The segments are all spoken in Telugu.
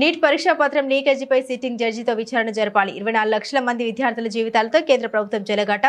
నీట్ పరీక్షా పత్రం లీకేజీపై సిట్టింగ్ జడ్జితో విచారణ జరపాలి. 24 లక్షల మంది విద్యార్థుల జీవితాలతో కేంద్ర ప్రభుత్వం చెలగాట.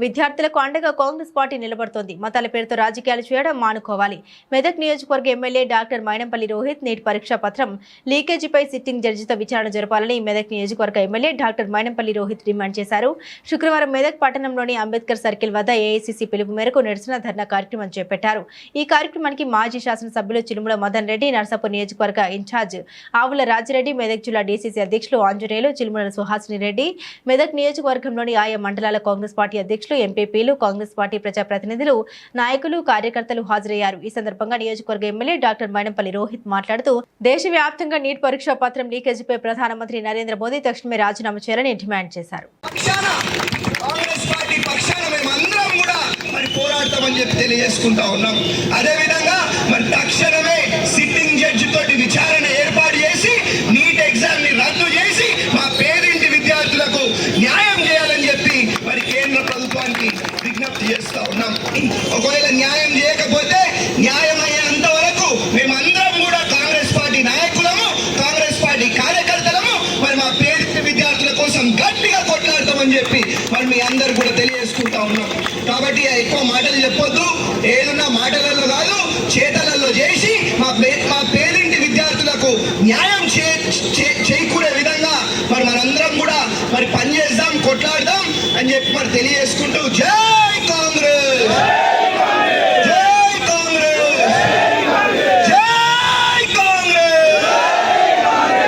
విద్యార్థులకు అండగా కాంగ్రెస్ పార్టీ నిలబడుతోంది. మతాల పేరుతో రాజకీయాలు చేయడం మానుకోవాలి. మెదక్ నియోజకవర్గ MLA doctor Mynampally Rohit NEET పరీక్షా పత్రం లీకేజీపై సిట్టింగ్ జడ్జితో విచారణ జరపాలని మెదక్ నియోజకవర్గ MLA doctor Mynampally Rohit demand చేశారు. శుక్రవారం మెదక్ పట్టణంలోని అంబేద్కర్ సర్కిల్ వద్ద ఏఐసీసీ పిలుపు మేరకు నిరసన ధర్నా కార్యక్రమం చేపట్టారు. ఈ కార్యక్రమానికి మాజీ శాసనసభ్యులు చిలుముల మదన్ రెడ్డి, నర్సాపూర్ నియోజకవర్గ ఇన్ఛార్జ్ ఆవుల రాజిరెడ్డి, మెదక్ జిల్లా డీసీసీ అధ్యక్షులు ఆంజనేయులు, చిలుముల సుహాసిని రెడ్డి, మెదక్ నియోజకవర్గంలోని ఆయా మండలాల కాంగ్రెస్ పార్టీ అధ్యక్షులు, ఎంపీపీలు, కాంగ్రెస్ పార్టీ ప్రజాప్రతినిధులు, నాయకులు, కార్యకర్తలు హాజరయ్యారు. ఈ సందర్భంగా నియోజకవర్గ ఎమ్మెల్యే డాక్టర్ మైనంపల్లి రోహిత్ మాట్లాడుతూ దేశవ్యాప్తంగా నీట్ పరీక్షా పత్రం లీకేజీపై ప్రధానమంత్రి నరేంద్ర మోదీ తక్షణమే రాజీనామా చేయాలని డిమాండ్ చేశారు. పోరాడతామని చెప్పి తెలియజేసుకుంటా ఉన్నాం. అదేవిధంగా మరి తక్షణమే సిట్టింగ్ జడ్జి తోటి విచారణ ఏర్పాటు చేసి నీట్ ఎగ్జామ్ ని రద్దు చేసి మా పేరింటి విద్యార్థులకు న్యాయం చేయాలని చెప్పి మరి కేంద్ర ప్రభుత్వానికి విజ్ఞప్తి చేస్తా ఉన్నాం. ఒకవేళ న్యాయం చేయకపోతే న్యాయం అయ్యేంత వరకు మేమందరం కూడా కాంగ్రెస్ పార్టీ నాయకులము, కాంగ్రెస్ పార్టీ కార్యకర్తలము మరి మా పేరింటి విద్యార్థుల కోసం గట్టిగా కొట్లాడతామని చెప్పి మరి మీ అందరు కూడా తెలియజేసుకుంటా ఉన్నాం. కాబట్టి ఎక్కువ మాటలు చెప్పొద్దు, ఏదన్నా మాటలలో కాదు చేతలలో చేసి మా పేరింటి విద్యార్థులకు న్యాయం చేకూరే విధంగా మరి మనందరం కూడా మరి పనిచేద్దాం, కొట్లాడదాం అని చెప్పి మరి తెలియజేసుకుంటూ జై కాంగ్రెస్.